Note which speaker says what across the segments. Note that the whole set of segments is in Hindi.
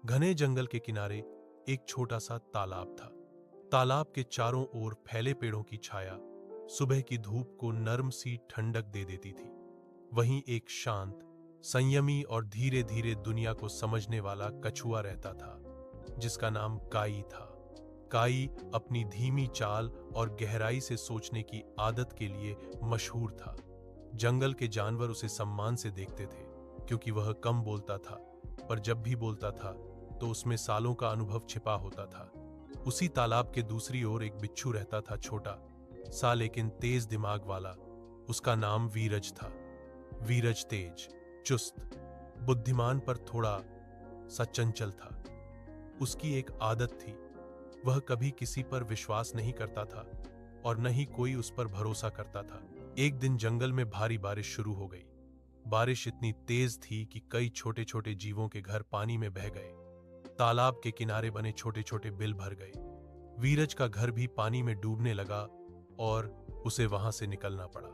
Speaker 1: घने जंगल के किनारे एक छोटा सा तालाब था। तालाब के चारों ओर फैले पेड़ों की छाया सुबह की धूप को नर्म सी ठंडक दे देती थी। वहीं एक शांत, संयमी और धीरे धीरे दुनिया को समझने वाला कछुआ रहता था, जिसका नाम काई था। काई अपनी धीमी चाल और गहराई से सोचने की आदत के लिए मशहूर था। जंगल के जानवर उसे सम्मान से देखते थे, क्योंकि वह कम बोलता था, पर जब भी बोलता था तो उसमें सालों का अनुभव छिपा होता था। उसी तालाब के दूसरी ओर एक बिच्छू रहता था, छोटा सा लेकिन तेज दिमाग वाला। उसका नाम वीरज था। वीरज तेज, चुस्त, बुद्धिमान पर थोड़ा सा चंचल था। उसकी एक आदत थी, वह कभी किसी पर विश्वास नहीं करता था और न ही कोई उस पर भरोसा करता था। एक दिन जंगल में भारी बारिश शुरू हो गई। बारिश इतनी तेज थी कि कई छोटे छोटे जीवों के घर पानी में बह गए। तालाब के किनारे बने छोटे छोटे बिल भर गए। वीरज का घर भी पानी में डूबने लगा और उसे वहां से निकलना पड़ा।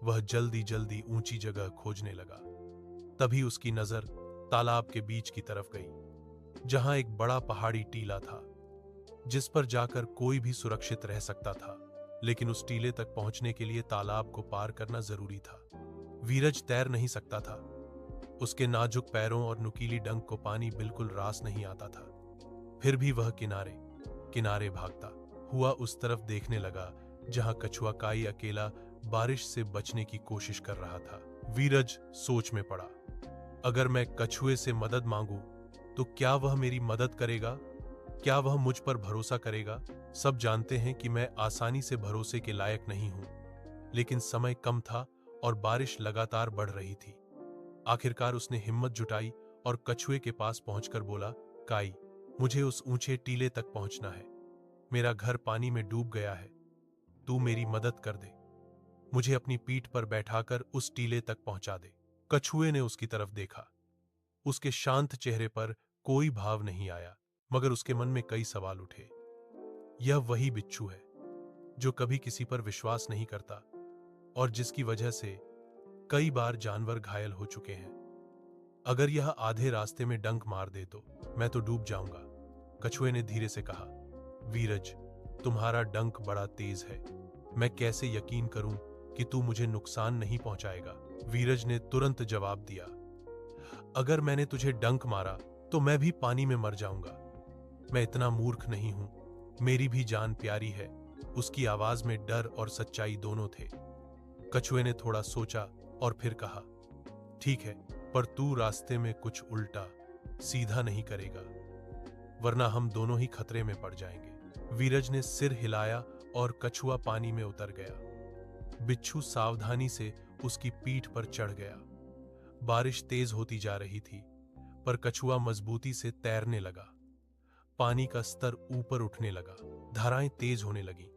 Speaker 1: वह जल्दी जल्दी ऊंची जगह खोजने लगा। तभी उसकी नजर तालाब के बीच की तरफ गई, जहां एक बड़ा पहाड़ी टीला था, जिस पर जाकर कोई भी सुरक्षित रह सकता था। लेकिन उस टीले तक पहुंचने के लिए तालाब को पार करना जरूरी था। वीरज तैर नहीं सकता था। उसके नाजुक पैरों और नुकीली डंक को पानी बिल्कुल रास नहीं आता था। फिर भी वह किनारे किनारे भागता हुआ उस तरफ देखने लगा जहां कछुआ काई अकेला बारिश से बचने की कोशिश कर रहा था। वीरज सोच में पड़ा, अगर मैं कछुए से मदद मांगूं तो क्या वह मेरी मदद करेगा? क्या वह मुझ पर भरोसा करेगा? सब जानते हैं कि मैं आसानी से भरोसे के लायक नहीं हूं। लेकिन समय कम था और बारिश लगातार बढ़ रही थी। आखिरकार उसने हिम्मत जुटाई और कछुए के पास पहुंचकर बोला, काई, मुझे उस ऊंचे टीले तक पहुंचना है। मेरा घर पानी में डूब गया है। तू मेरी मदद कर दे। मुझे अपनी पीठ पर बैठाकर उस टीले तक पहुंचा दे। कछुए ने उसकी तरफ देखा। उसके शांत चेहरे पर कोई भाव नहीं आया, मगर उसके मन में कई सवाल उठे। यह वही बिच्छू है जो कभी किसी पर विश्वास नहीं करता और जिसकी वजह से कई बार जानवर घायल हो चुके हैं। अगर यह आधे रास्ते में डंक मार दे तो मैं तो डूब जाऊंगा। कछुए ने धीरे से कहा, वीरज, तुम्हारा डंक बड़ा तेज है। मैं कैसे यकीन करूं कि तू मुझे नुकसान नहीं पहुंचाएगा? वीरज ने तुरंत जवाब दिया, अगर मैंने तुझे डंक मारा तो मैं भी पानी में मर जाऊंगा। मैं इतना मूर्ख नहीं हूं। मेरी भी जान प्यारी है। उसकी आवाज में डर और सच्चाई दोनों थे। कछुए ने थोड़ा सोचा और फिर कहा, ठीक है, पर तू रास्ते में कुछ उल्टा सीधा नहीं करेगा, वरना हम दोनों ही खतरे में पड़ जाएंगे। वीरज ने सिर हिलाया और कछुआ पानी में उतर गया। बिच्छू सावधानी से उसकी पीठ पर चढ़ गया। बारिश तेज होती जा रही थी, पर कछुआ मजबूती से तैरने लगा। पानी का स्तर ऊपर उठने लगा, धाराएं तेज होने लगी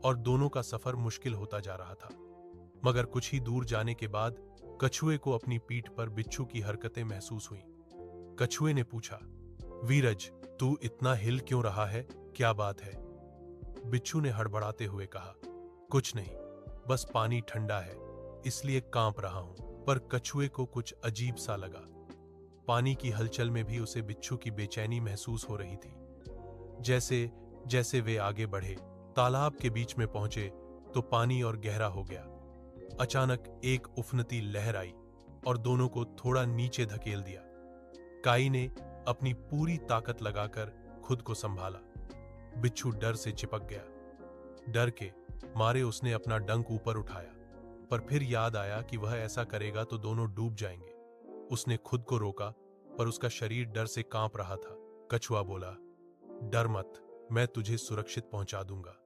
Speaker 1: और दोनों का सफर मुश्किल होता जा रहा था। मगर कुछ ही दूर जाने के बाद कछुए को अपनी पीठ पर बिच्छू की हरकतें महसूस हुईं। कछुए ने पूछा, वीरज, तू इतना हिल क्यों रहा है? क्या बात है? बिच्छू ने हड़बड़ाते हुए कहा, कुछ नहीं, बस पानी ठंडा है, इसलिए कांप रहा हूं। पर कछुए को कुछ अजीब सा लगा। पानी की हलचल में भी उसे बिच्छू की बेचैनी महसूस हो रही थी। जैसे जैसे वे आगे बढ़े, तालाब के बीच में पहुंचे तो पानी और गहरा हो गया। अचानक एक उफनती लहर आई और दोनों को थोड़ा नीचे धकेल दिया। काई ने अपनी पूरी ताकत लगाकर खुद को संभाला। बिच्छू डर से चिपक गया। डर के मारे उसने अपना डंक ऊपर उठाया, पर फिर याद आया कि वह ऐसा करेगा तो दोनों डूब जाएंगे। उसने खुद को रोका, पर उसका शरीर डर से कांप रहा था। कछुआ बोला, डर मत, मैं तुझे सुरक्षित पहुंचा दूंगा,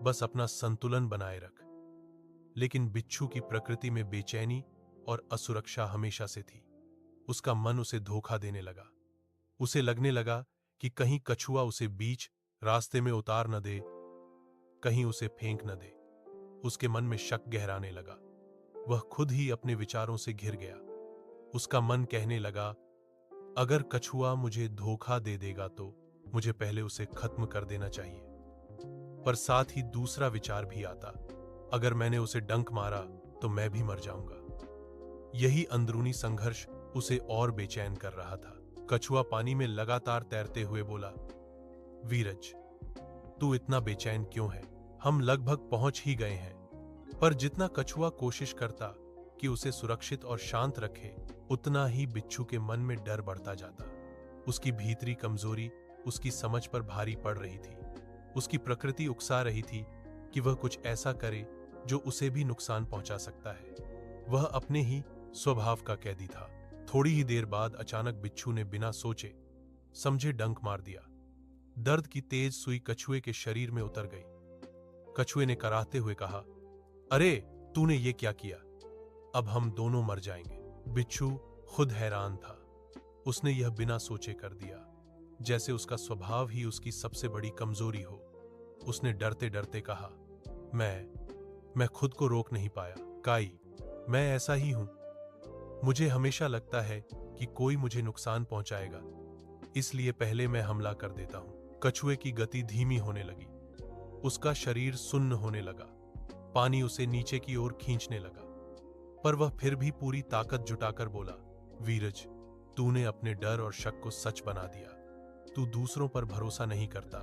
Speaker 1: बस अपना संतुलन बनाए रख। लेकिन बिच्छू की प्रकृति में बेचैनी और असुरक्षा हमेशा से थी। उसका मन उसे धोखा देने लगा। उसे लगने लगा कि कहीं कछुआ उसे बीच रास्ते में उतार न दे, कहीं उसे फेंक न दे। उसके मन में शक गहराने लगा। वह खुद ही अपने विचारों से घिर गया। उसका मन कहने लगा, अगर कछुआ मुझे धोखा दे देगा तो मुझे पहले उसे खत्म कर देना चाहिए। पर साथ ही दूसरा विचार भी आता, अगर मैंने उसे डंक मारा तो मैं भी मर जाऊंगा। यही अंदरूनी संघर्ष उसे और बेचैन कर रहा था। कछुआ पानी में लगातार तैरते हुए बोला, वीरज, तू इतना बेचैन क्यों है? हम लगभग पहुंच ही गए हैं। पर जितना कछुआ कोशिश करता कि उसे सुरक्षित और शांत रखे, उतना ही बिच्छू के मन में डर बढ़ता जाता। उसकी भीतरी कमजोरी उसकी समझ पर भारी पड़ रही थी। उसकी प्रकृति उकसा रही थी कि वह कुछ ऐसा करे जो उसे भी नुकसान पहुंचा सकता है। वह अपने ही स्वभाव का कैदी था। थोड़ी ही देर बाद अचानक बिच्छू ने बिना सोचे समझे डंक मार दिया। दर्द की तेज सुई कछुए के शरीर में उतर गई। कछुए ने कराहते हुए कहा, अरे तूने ये क्या किया? अब हम दोनों मर जाएंगे। बिच्छू खुद हैरान था। उसने यह बिना सोचे कर दिया, जैसे उसका स्वभाव ही उसकी सबसे बड़ी कमजोरी हो। उसने डरते डरते कहा, मैं खुद को रोक नहीं पाया। काई, मैं ऐसा ही हूं। मुझे हमेशा लगता है कि कोई मुझे नुकसान पहुंचाएगा, इसलिए पहले मैं हमला कर देता हूं। कछुए की गति धीमी होने लगी। उसका शरीर सुन्न होने लगा। पानी उसे नीचे की ओर खींचने लगा। पर वह फिर भी पूरी ताकत जुटाकर बोला, वीरज, तूने अपने डर और शक को सच बना दिया। तू दूसरों पर भरोसा नहीं करता,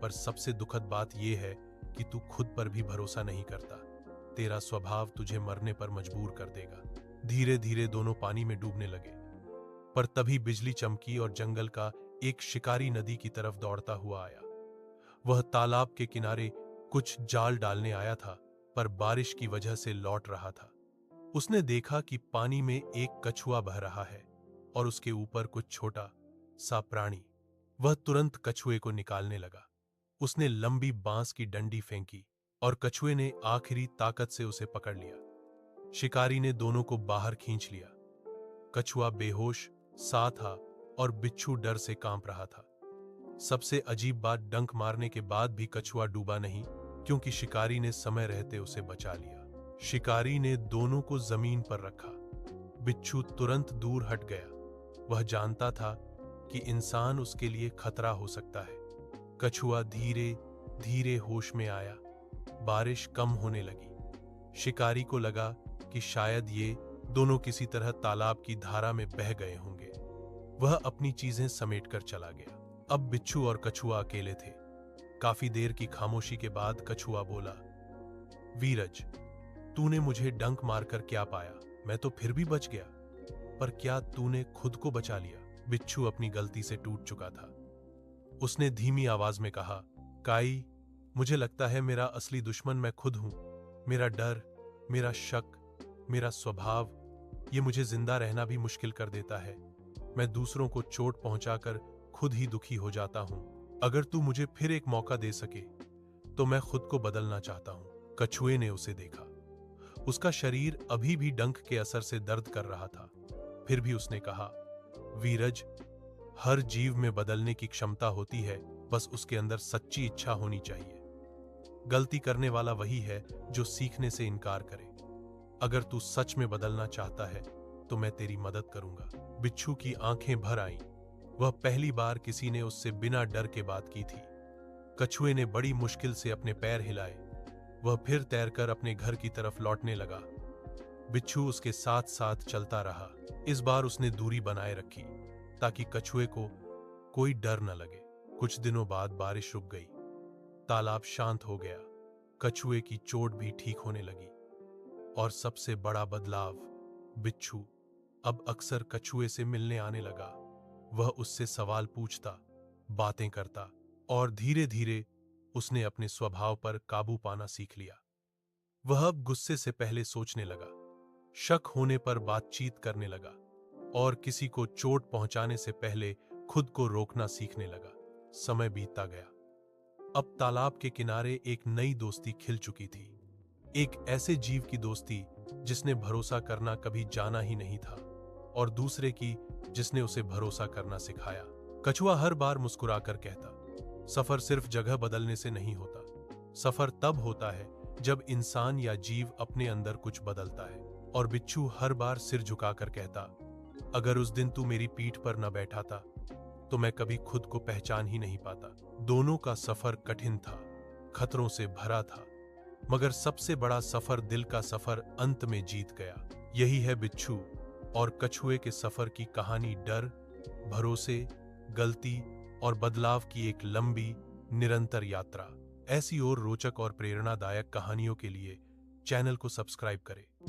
Speaker 1: पर सबसे दुखद बात यह है कि तू खुद पर भी भरोसा नहीं करता। तेरा स्वभाव तुझे मरने पर मजबूर कर देगा। धीरे धीरे दोनों पानी में डूबने लगे। पर तभी बिजली चमकी और जंगल का एक शिकारी नदी की तरफ दौड़ता हुआ आया। वह तालाब के किनारे कुछ जाल डालने आया था, पर बारिश की वजह से लौट रहा था। उसने देखा कि पानी में एक कछुआ बह रहा है और उसके ऊपर कुछ छोटा सा प्राणी। वह तुरंत कछुए को निकालने लगा। उसने लंबी बांस की डंडी फेंकी और कछुए ने आखिरी ताकत से उसे पकड़ लिया। शिकारी ने दोनों को बाहर खींच लिया। कछुआ बेहोश सा था और बिच्छू डर से कांप रहा था। सबसे अजीब बात, डंक मारने के बाद भी कछुआ डूबा नहीं, क्योंकि शिकारी ने समय रहते उसे बचा लिया। शिकारी ने दोनों को जमीन पर रखा। बिच्छू तुरंत दूर हट गया। वह जानता था कि इंसान उसके लिए खतरा हो सकता है। कछुआ धीरे धीरे होश में आया। बारिश कम होने लगी। शिकारी को लगा कि शायद ये दोनों किसी तरह तालाब की धारा में बह गए होंगे। वह अपनी चीजें समेटकर चला गया। अब बिच्छू और कछुआ अकेले थे। काफी देर की खामोशी के बाद कछुआ बोला, वीरज, तूने मुझे डंक मारकर क्या पाया? मैं तो फिर भी बच गया, पर क्या तूने खुद को बचा लिया? बिच्छू अपनी गलती से टूट चुका था। उसने धीमी आवाज में कहा, काई, मुझे लगता है मेरा असली दुश्मन मैं खुद हूं। मेरा डर, मेरा शक, मेरा स्वभाव, ये मुझे जिंदा रहना भी मुश्किल कर देता है। मैं दूसरों को चोट पहुंचाकर खुद ही दुखी हो जाता हूं। अगर तू मुझे फिर एक मौका दे सके तो मैं खुद को बदलना चाहता हूं। कछुए ने उसे देखा। उसका शरीर अभी भी डंक के असर से दर्द कर रहा था। फिर भी उसने कहा, वीरज, हर जीव में बदलने की क्षमता होती है, बस उसके अंदर सच्ची इच्छा होनी चाहिए। गलती करने वाला वही है जो सीखने से इनकार करे। अगर तू सच में बदलना चाहता है तो मैं तेरी मदद करूंगा। बिच्छू की आंखें भर आईं। वह पहली बार किसी ने उससे बिना डर के बात की थी। कछुए ने बड़ी मुश्किल से अपने पैर हिलाए। वह फिर तैरकर अपने घर की तरफ लौटने लगा। बिच्छू उसके साथ साथ चलता रहा। इस बार उसने दूरी बनाए रखी ताकि कछुए को कोई डर न लगे। कुछ दिनों बाद बारिश रुक गई। तालाब शांत हो गया। कछुए की चोट भी ठीक होने लगी। और सबसे बड़ा बदलाव, बिच्छू अब अक्सर कछुए से मिलने आने लगा। वह उससे सवाल पूछता, बातें करता और धीरे धीरे उसने अपने स्वभाव पर काबू पाना सीख लिया। वह अब गुस्से से पहले सोचने लगा, शक होने पर बातचीत करने लगा और किसी को चोट पहुंचाने से पहले खुद को रोकना सीखने लगा। समय बीतता गया। अब तालाब के किनारे एक नई दोस्ती खिल चुकी थी। एक ऐसे जीव की दोस्ती जिसने भरोसा करना कभी जाना ही नहीं था और दूसरे की जिसने उसे भरोसा करना सिखाया। कछुआ हर बार मुस्कुराकर कहता, सफर सिर्फ जगह बदलने से नहीं होता। सफर तब होता है जब इंसान या जीव अपने अंदर कुछ बदलता है। और बिच्छू हर बार सिर झुकाकर कहता, अगर उस दिन तू मेरी पीठ पर न बैठा था तो मैं कभी खुद को पहचान ही नहीं पाता। दोनों का सफर कठिन था, खतरों से भरा था, मगर सबसे बड़ा सफर, दिल का सफर, अंत में जीत गया। यही है बिच्छू और कछुए के सफर की कहानी। डर, भरोसे, गलती और बदलाव की एक लंबी, निरंतर यात्रा। ऐसी और रोचक और प्रेरणादायक कहानियों के लिए चैनल को सब्सक्राइब करें।